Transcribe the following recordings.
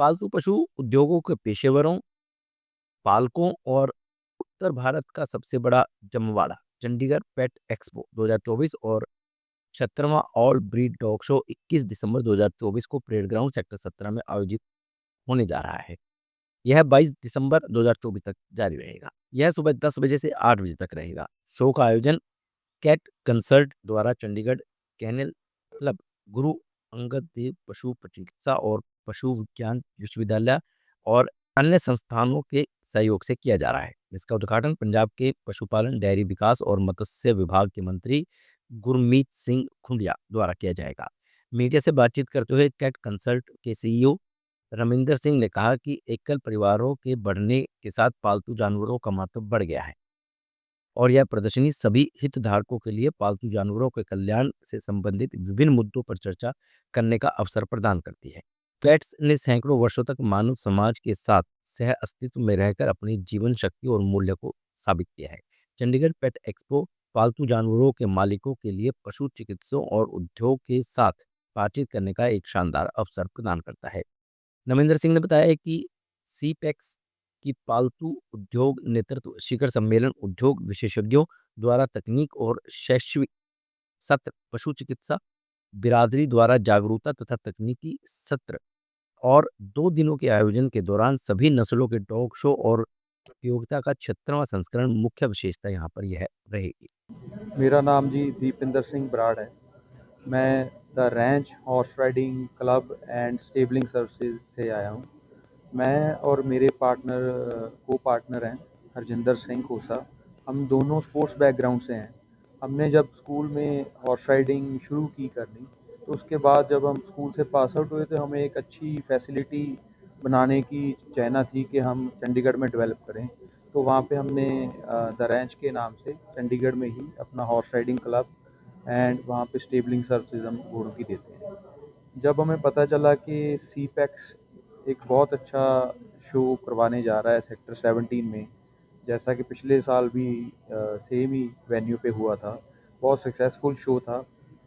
पालतू पशु उद्योगों के पेशेवरों, पालकों और उत्तर भारत का सबसे बड़ा जमवाड़ा चंडीगढ़ पेट एक्सपो 2024 और 17वां ऑल ब्रीड डॉग शो 21 दिसंबर 2024 को परेड ग्राउंड सेक्टर 17 में आयोजित होने जा रहा है। यह 22 दिसंबर 2024 तक जारी रहेगा। यह सुबह 10 बजे से 8 बजे तक रहेगा। शो का आयोजन कैट कंसर्ट द्वारा चंडीगढ़ कैनल क्लब, गुरु अंगद देव पशु चिकित्सा और पशु विज्ञान विश्वविद्यालय और अन्य संस्थानों के सहयोग से किया जा रहा है। इसका उद्घाटन पंजाब के पशुपालन, डेयरी विकास और मत्स्य विभाग के मंत्री गुरमीत सिंह खुंडिया द्वारा किया जाएगा। मीडिया से बातचीत करते हुए कैट कंसल्ट के सीईओ रमिंदर सिंह ने कहा कि एकल परिवारों के बढ़ने के साथ पालतू जानवरों का महत्व बढ़ गया है और यह प्रदर्शनी सभी हितधारकों के लिए पालतू जानवरों के कल्याण से संबंधित विभिन्न मुद्दों पर चर्चा करने का अवसर प्रदान करती है। पेट्स ने सैकड़ों वर्षों तक मानव समाज के साथ सह अस्तित्व में रहकर अपनी जीवन शक्ति और मूल्य को साबित किया है। चंडीगढ़ पेट एक्सपो पालतू जानवरों के मालिकों के लिए पशु चिकित्सकों और उद्योग के साथ बातचीत करने का एक शानदार अवसर प्रदान करता है। नमिंदर सिंह ने बताया कि सीपेक्स की पालतू उद्योग नेतृत्व शिखर सम्मेलन उद्योग विशेषज्ञों द्वारा तकनीक और शैक्षिक सत्र, पशु चिकित्सा बिरादरी द्वारा जागरूकता तथा तकनीकी सत्र और 2 दिनों के आयोजन के दौरान सभी नस्लों के डॉग शो और प्रतियोगिता का 76वां संस्करण मुख्य विशेषता यहाँ पर यह रहेगी। मेरा नाम जी दीपिंदर सिंह बराड़ है। मैं the ranch horse riding club and स्टेबलिंग services से आया हूँ। मैं और मेरे को पार्टनर हैं हरजिंदर सिंह खोसा। हम दोनों स्पोर्ट्स बैकग्राउंड से हैं। हमने जब स्कूल में हॉर्स राइडिंग शुरू की करनी, तो उसके बाद जब हम स्कूल से पास आउट हुए तो हमें एक अच्छी फैसिलिटी बनाने की चाहना थी कि हम चंडीगढ़ में डेवलप करें। तो वहाँ पे हमने द रैंच के नाम से चंडीगढ़ में ही अपना हॉर्स राइडिंग क्लब एंड वहाँ पे स्टेबलिंग सर्विसेज हम घोड़ों की देते हैं। जब हमें पता चला कि सीपेक्स एक बहुत अच्छा शो करवाने जा रहा है सेक्टर 17 में, जैसा कि पिछले साल भी सेम ही वेन्यू पे हुआ था, बहुत सक्सेसफुल शो था।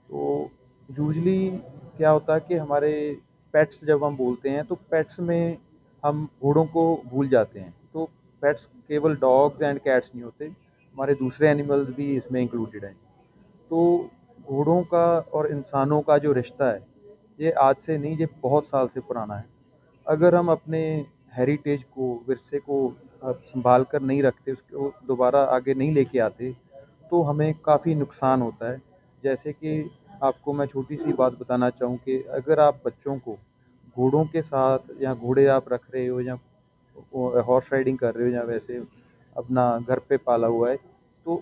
तो यूजली क्या होता है कि हमारे पेट्स जब हम बोलते हैं तो पेट्स में हम घोड़ों को भूल जाते हैं। तो पेट्स केवल डॉग्स एंड कैट्स नहीं होते, हमारे दूसरे एनिमल्स भी इसमें इंक्लूडेड हैं। तो घोड़ों का और इंसानों का जो रिश्ता है, ये आज से नहीं, ये बहुत साल से पुराना है। अगर हम अपने हेरिटेज को, विरसे को संभाल कर नहीं रखते, उसको दोबारा आगे नहीं लेके आते, तो हमें काफ़ी नुकसान होता है। जैसे कि आपको मैं छोटी सी बात बताना चाहूँ कि अगर आप बच्चों को घोड़ों के साथ, या घोड़े आप रख रहे हो, या हॉर्स राइडिंग कर रहे हो, या वैसे अपना घर पे पाला हुआ है, तो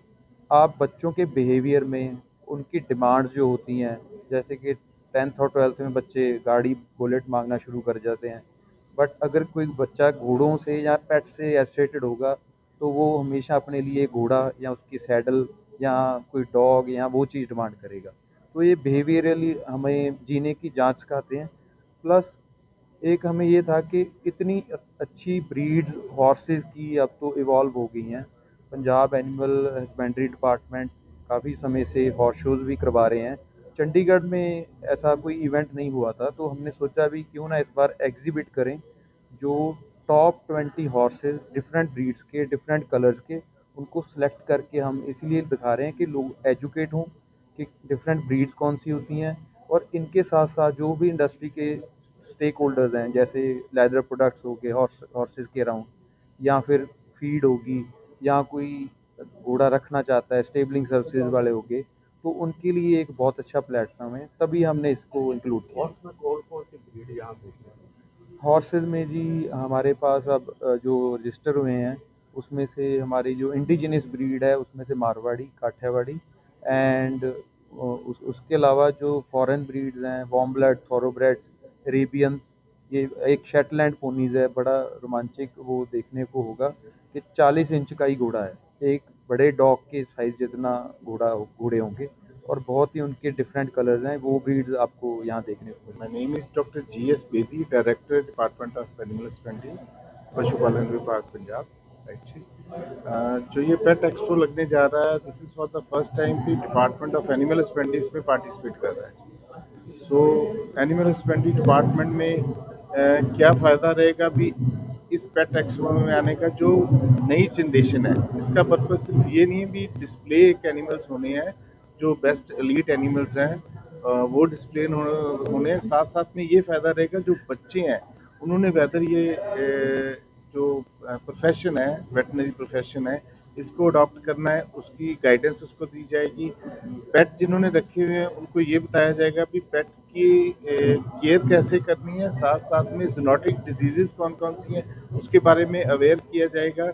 आप बच्चों के बिहेवियर में उनकी डिमांड्स जो होती हैं, जैसे कि 10th और 12th में बच्चे गाड़ी बुलेट मांगना शुरू कर जाते हैं। बट अगर कोई बच्चा घोड़ों से या पेट से एसोसिएटेड होगा, तो वो हमेशा अपने लिए घोड़ा या उसकी सैडल या कोई डॉग या वो चीज़ डिमांड करेगा। तो ये बिहेवियरली हमें जीने की जांच सिखाते हैं। प्लस एक हमें ये था कि इतनी अच्छी ब्रीड्स हॉर्सेस की अब तो इवॉल्व हो गई हैं। पंजाब एनिमल हस्बेंड्री डिपार्टमेंट काफ़ी समय से हॉर्स शोज़ भी करवा रहे हैं। चंडीगढ़ में ऐसा कोई इवेंट नहीं हुआ था, तो हमने सोचा भी क्यों ना इस बार एग्ज़िबिट करें, जो टॉप 20 हॉर्सेस डिफरेंट ब्रीड्स के, डिफरेंट कलर्स के, उनको सेलेक्ट करके हम इसीलिए दिखा रहे हैं कि लोग एजुकेट हों कि डिफरेंट ब्रीड्स कौन सी होती हैं। और इनके साथ साथ जो भी इंडस्ट्री के स्टेक होल्डर्स हैं, जैसे लेदर प्रोडक्ट्स हो गए हॉर्सेस के अराउंड, या फिर फीड होगी, या कोई घोड़ा रखना चाहता है, स्टेबलिंग सर्विसेज वाले हो गए, तो उनके लिए एक बहुत अच्छा प्लेटफॉर्म है, तभी हमने इसको इंक्लूड किया। कौन कौन सी ब्रीड यहाँ देखने हैं? हॉर्सेस में जी हमारे पास अब जो रजिस्टर हुए हैं, उसमें से हमारी जो इंडिजिनस ब्रीड है, उसमें से मारवाड़ी, काठियावाड़ी एंड उसके अलावा जो फॉरेन ब्रीड्स हैं, वार्म ब्लड, थॉरोब्रेड्स, अरेबियंस, ये एक शेटलैंड पोनीज है, बड़ा रोमांचक वो देखने को होगा कि 40 इंच का ही घोड़ा है, एक बड़े डॉग के साइज जितना घोड़े होंगे, और बहुत ही उनके डिफरेंट कलर्स हैं। वो ब्रीड्स आपको यहाँ देखने को मिलेंगे। My name is Dr. G.S. Bedi, Director, Department of Animal Husbandry, पशुपालन विभाग पंजाब। जो ये पेट एक्सपो लगने जा रहा है, this is for the first time कि डिपार्टमेंट ऑफ एनिमल हस्बेंड्री इसमें पार्टिसिपेट कर रहा है। सो एनिमल हस्बेंड्री डिपार्टमेंट में क्या फ़ायदा रहेगा भी इस पेट एक्सपो में आने का, जो नई जनरेशन है इसका पर्पज सिर्फ ये नहीं है भी डिस्प्ले एक एनिमल्स होने हैं जो बेस्ट एलीट एनिमल्स हैं, वो डिस्प्ले होने, साथ साथ में ये फ़ायदा रहेगा जो बच्चे हैं उन्होंने वेदर ये जो प्रोफेशन है, वेटनरी प्रोफेशन है, इसको अडॉप्ट करना है, उसकी गाइडेंस उसको दी जाएगी। पेट जिन्होंने रखे हुए हैं उनको ये बताया जाएगा कि पेट की केयर कैसे करनी है, साथ साथ में जूनोटिक डिजीजेस कौन कौन सी हैं उसके बारे में अवेयर किया जाएगा।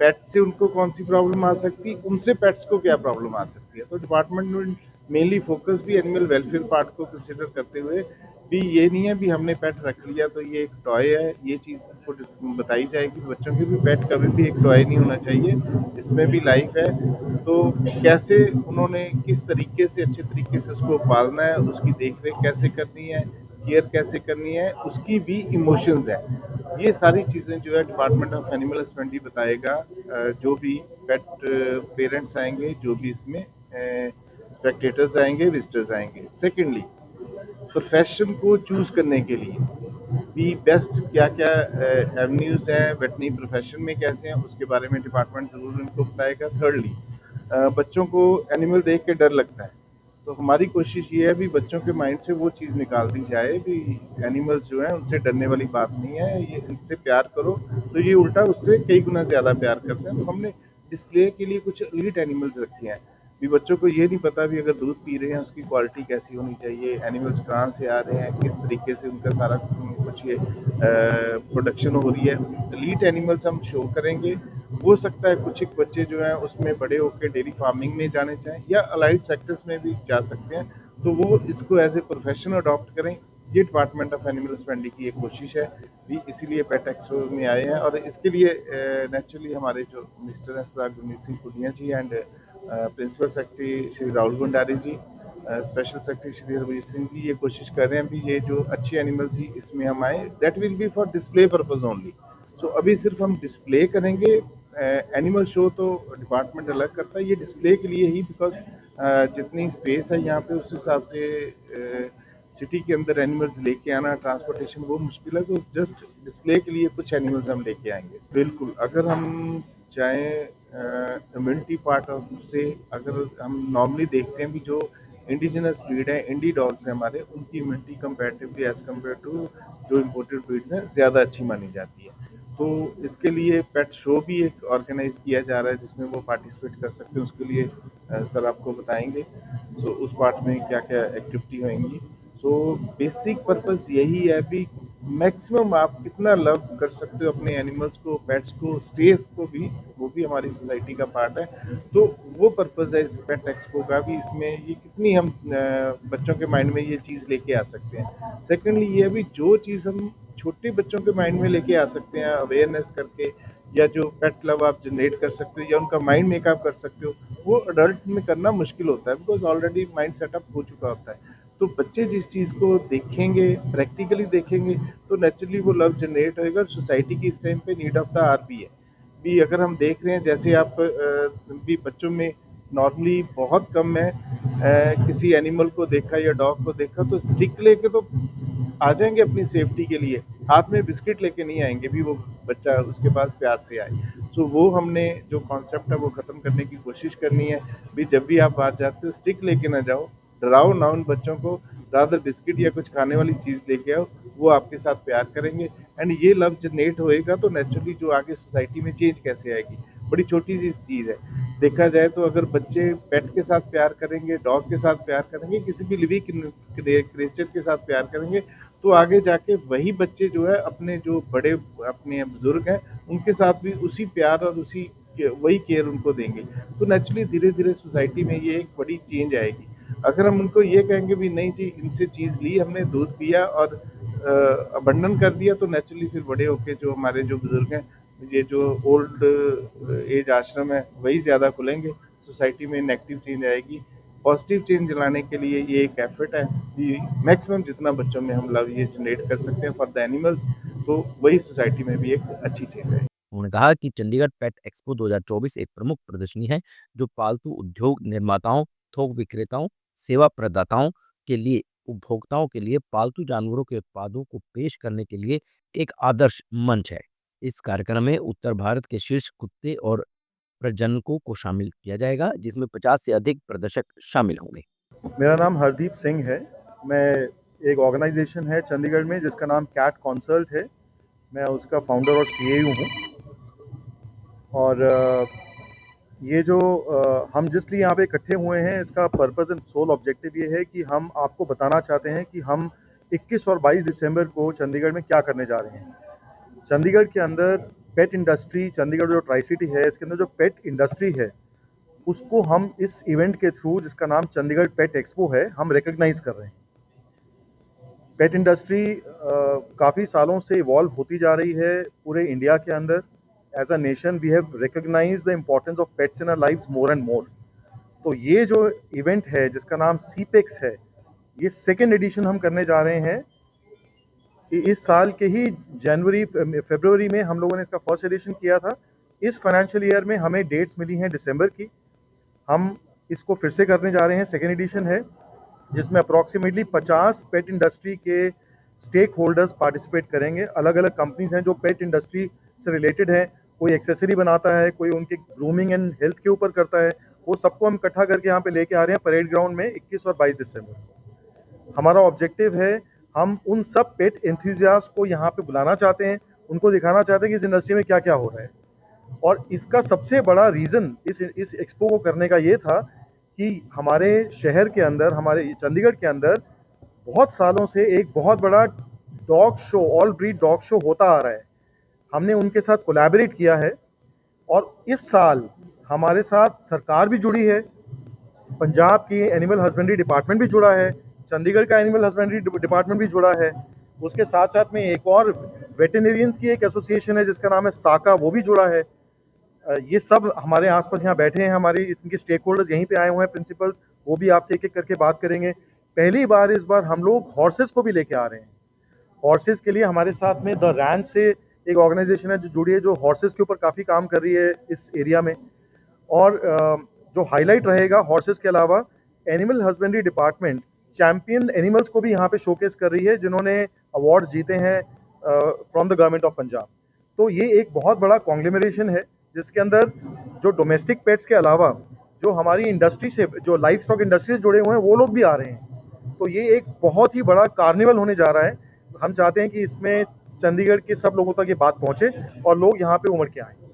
पेट से उनको कौन सी प्रॉब्लम आ सकती है, उनसे पेट्स को क्या प्रॉब्लम आ सकती है। तो डिपार्टमेंट में मेनली फोकस भी एनिमल वेलफेयर पार्ट को कंसिडर करते हुए भी ये नहीं है भी हमने पेट रख लिया तो ये एक टॉय है, ये चीज़ आपको बताई जाएगी बच्चों के भी, पेट कभी भी एक टॉय नहीं होना चाहिए, इसमें भी लाइफ है। तो कैसे उन्होंने किस तरीके से अच्छे तरीके से उसको पालना है, उसकी देख रेख कैसे करनी है, केयर कैसे करनी है, उसकी भी इमोशंस है, ये सारी चीज़ें जो है डिपार्टमेंट ऑफ एनिमल हस्बेंड्री बताएगा। जो भी पेट पेरेंट्स आएंगे, जो भी इसमें स्पेक्टेटर्स आएंगे, विजिटर्स आएंगे। सेकेंडली, प्रोफेशन को चूज करने के लिए भी बेस्ट क्या क्या एवेन्यूज हैं वेटनरी प्रोफेशन में कैसे हैं, उसके बारे में डिपार्टमेंट ज़रूर उनको बताएगा। थर्डली, बच्चों को एनिमल देख के डर लगता है, तो हमारी कोशिश ये है भी बच्चों के माइंड से वो चीज़ निकाल दी जाए भी एनिमल्स जो हैं उनसे डरने वाली बात नहीं है, ये इनसे प्यार करो तो ये उल्टा उससे कई गुना ज़्यादा प्यार करते हैं। तो हमने डिस्प्ले के लिए कुछ एलीट एनिमल्स रखे हैं भी, बच्चों को ये नहीं पता भी अगर दूध पी रहे हैं उसकी क्वालिटी कैसी होनी चाहिए, एनिमल्स कहाँ से आ रहे हैं, किस तरीके से उनका सारा कुछ ये प्रोडक्शन हो रही है। एलीट एनिमल्स हम शो करेंगे। हो सकता है कुछ एक बच्चे जो हैं उसमें बड़े होकर डेयरी फार्मिंग में जाने चाहें या अलाइड सेक्टर्स में भी जा सकते हैं, तो वो इसको एज ए प्रोफेशन अडॉप्ट करें। ये डिपार्टमेंट ऑफ एनिमल हस्बेंड्री की एक कोशिश है भी, इसीलिए पेट एक्सपो में आए हैं। और इसके लिए नेचुरली हमारे जो मिनिस्टर हैं Sardar Gurmeet Singh Puniya ji and principal secretary Shri Rahul Bhandari ji, special secretary Shri Raveer Singh ji, ये कोशिश कर रहे हैं भी ये जो अच्छी एनिमल्स ही इसमें हम आए, that will be for display purpose only. So अभी सिर्फ हम डिस्प्ले करेंगे, एनिमल शो तो डिपार्टमेंट अलग करता है, ये डिस्प्ले के लिए ही, बिकॉज जितनी स्पेस है यहाँ पे उस हिसाब से सिटी के अंदर एनिमल्स लेके आना, ट्रांसपोर्टेशन वो मुश्किल है, तो जस्ट डिस्प्ले के लिए कुछ एनिमल्स हम लेके आएंगे। बिल्कुल, अगर हम चाहें इम्यूनिटी पार्ट ऑफ से, अगर हम नॉर्मली देखते हैं भी जो इंडिजिनस ब्रीड है, इंडी डॉग्स हैं हमारे, उनकी immunity comparatively as compare to जो इम्पोर्टेड ब्रीड्स हैं ज़्यादा अच्छी मानी जाती है। तो इसके लिए पेट शो भी एक ऑर्गेनाइज किया जा रहा है जिसमें वो पार्टिसिपेट कर सकते हैं, उसके लिए सर आपको बताएंगे तो उस पार्ट में क्या क्या एक्टिविटी होंगी। तो बेसिक पर्पस यही है भी मैक्सिमम आप कितना लव कर सकते हो अपने एनिमल्स को, पेट्स को, स्टेज को भी, वो भी हमारी सोसाइटी का पार्ट है। तो वो पर्पस है इस पेट एक्सपो का भी, इसमें ये कितनी हम बच्चों के माइंड में ये चीज़ लेके आ सकते हैं। सेकेंडली ये भी जो चीज़ हम छोटे बच्चों के माइंड में लेके आ सकते हैं अवेयरनेस करके, या जो पेट लव आप जनरेट कर सकते हो या उनका माइंड मेकअप कर सकते हो, वो अडल्ट में करना मुश्किल होता है बिकॉज ऑलरेडी माइंड सेटअप हो चुका होता है। तो बच्चे जिस चीज़ को देखेंगे, प्रैक्टिकली देखेंगे, तो नेचुरली वो लव जनरेट होएगा। सोसाइटी की इस टाइम पे नीड ऑफ द आर भी है भी, अगर हम देख रहे हैं जैसे आप भी बच्चों में नॉर्मली बहुत कम है, किसी एनिमल को देखा या डॉग को देखा तो स्टिक लेके तो आ जाएंगे अपनी सेफ्टी के लिए, हाथ में बिस्किट लेके नहीं आएंगे भी वो बच्चा उसके पास प्यार से आए। तो वो हमने जो कॉन्सेप्ट है वो ख़त्म करने की कोशिश करनी है भी, जब भी आप बाहर जाते हो स्टिक लेके ना जाओ, डराओ ना उन बच्चों को, ज़्यादा बिस्किट या कुछ खाने वाली चीज़ लेके आओ, वो आपके साथ प्यार करेंगे एंड ये लव जनरेट होएगा। तो नेचुरली जो आगे सोसाइटी में चेंज कैसे आएगी, बड़ी छोटी सी चीज़ है। देखा जाए तो अगर बच्चे पेट के साथ प्यार करेंगे, डॉग के साथ प्यार करेंगे, किसी भी लिविंग क्रिएचर के साथ प्यार करेंगे, तो आगे जाके वही बच्चे जो है अपने जो बड़े अपने बुजुर्ग हैं उनके साथ भी उसी प्यार और उसी वही केयर उनको देंगे। तो नेचुरली धीरे धीरे सोसाइटी में ये एक बड़ी चेंज आएगी। अगर हम उनको ये कहेंगे भी नहीं जी इनसे चीज़ ली हमने, दूध पिया और अबंडन कर दिया, तो नेचुरली फिर बड़े होके जो हमारे जो बुजुर्ग हैं, ये जो ओल्ड एज आश्रम है वही ज़्यादा खुलेंगे, सोसाइटी में नेगेटिव चेंज आएगी। पॉजिटिव चेंज लाने के लिए ये एक एफर्ट है कि मैक्सिमम जितना बच्चों में हम लव ये जनरेट कर सकते हैं फॉर द एनिमल्स, तो वही सोसाइटी में भी एक अच्छी चेंज है। उन्होंने कहा कि चंडीगढ़ पेट एक्सपो 2024 एक प्रमुख प्रदर्शनी है जो पालतू उद्योग निर्माताओं, थोक विक्रेताओं, सेवा प्रदाताओं के लिए उपभोक्ताओं के लिए पालतू जानवरों के उत्पादों को पेश करने के लिए एक आदर्श मंच है। इस कार्यक्रम में उत्तर भारत के शीर्ष कुत्ते और प्रजनकों को शामिल किया जाएगा, जिसमें 50 से अधिक प्रदर्शक शामिल होंगे। मेरा नाम हरदीप सिंह है। मैं एक ऑर्गेनाइजेशन है चंडीगढ़ में जिसका नाम कैट कंसल्ट है। मैं उसका फाउंडर और सीईओ हूँ। और ये जो हम जिस लिए यहाँ पे इकट्ठे हुए हैं, इसका पर्पस एंड सोल ऑब्जेक्टिव ये है कि हम आपको बताना चाहते हैं कि हम 21 और 22 दिसंबर को चंडीगढ़ में क्या करने जा रहे हैं। चंडीगढ़ के अंदर पेट इंडस्ट्री, चंडीगढ़ जो ट्राई सिटी है, इसके अंदर जो पेट इंडस्ट्री है उसको हम इस इवेंट के थ्रू, जिसका नाम चंडीगढ़ पेट एक्सपो है, हम रिकॉग्नाइज कर रहे हैं। पेट इंडस्ट्री काफ़ी सालों से इवॉल्व होती जा रही है पूरे इंडिया के अंदर। As a nation we have recognise the importance of pets in our lives more and more. तो ये जो इवेंट है जिसका नाम सीपेक्स है, ये सेकेंड एडिशन हम करने जा रहे हैं। इस साल के ही फरवरी में हम लोगों ने इसका फर्स्ट एडिशन किया था। इस फाइनेंशियल ईयर में हमें डेट्स मिली हैं दिसंबर की। हम इसको फिर से करने जा रहे हैं, सेकेंड एडिशन है, जिसमें अप्रॉक्सीमेटली 50 पेट इंडस्ट्री के स्टेक होल्डर्स पार्टिसिपेट करेंगे। अलग अलग कंपनीज हैं जो पेट इंडस्ट्री से रिलेटेड है। कोई एक्सेसरी बनाता है, कोई उनके ग्रूमिंग एंड हेल्थ के ऊपर करता है। वो सबको हम इकट्ठा करके यहाँ पे लेके आ रहे हैं परेड ग्राउंड में 21 और 22 दिसंबर। हमारा ऑब्जेक्टिव है, हम उन सब पेट एंथुसियास्ट को यहाँ पे बुलाना चाहते हैं, उनको दिखाना चाहते हैं कि इस इंडस्ट्री में क्या क्या हो रहा है। और इसका सबसे बड़ा रीज़न इस एक्सपो को करने का ये था कि हमारे शहर के अंदर, हमारे चंडीगढ़ के अंदर बहुत सालों से एक बहुत बड़ा dog show, all breed dog show होता आ रहा है। हमने उनके साथ कोलैबोरेट किया है और इस साल हमारे साथ सरकार भी जुड़ी है, पंजाब की एनिमल हस्बेंड्री डिपार्टमेंट भी जुड़ा है, चंडीगढ़ का एनिमल हस्बेंड्री डिपार्टमेंट भी जुड़ा है। उसके साथ साथ में एक और वेटेरियंस की एक एसोसिएशन है जिसका नाम है साका, वो भी जुड़ा है। ये सब हमारे आसपास यहाँ बैठे हैं, हमारे इनके स्टेक होल्डर्स यहीं पे आए हुए हैं, प्रिंसिपल्स, वो भी आपसे एक एक करके बात करेंगे। पहली बार इस बार हम लोग हॉर्सेस को भी लेके आ रहे हैं। हॉर्सेस के लिए हमारे साथ में द रैंच से एक ऑर्गेनाइजेशन है जो जुड़ी है, जो हॉर्सेस के ऊपर काफ़ी काम कर रही है इस एरिया में। और जो हाईलाइट रहेगा हॉर्सेस के अलावा, animal husbandry department champion animals को भी यहाँ पे शोकेस कर रही है, जिन्होंने अवार्ड्स जीते हैं from the government of Punjab. तो ये एक बहुत बड़ा कॉन्ग्लोमरेशन है जिसके अंदर जो डोमेस्टिक पेट्स के अलावा जो हमारी इंडस्ट्री से, जो लाइफ स्टॉक इंडस्ट्री से जुड़े हुए हैं, वो लोग भी आ रहे हैं। तो ये एक बहुत ही बड़ा कार्निवल होने जा रहा है। हम चाहते हैं कि इसमें चंडीगढ़ के सब लोगों तक ये बात पहुँचे और लोग यहाँ पे उमड़ के आएँ।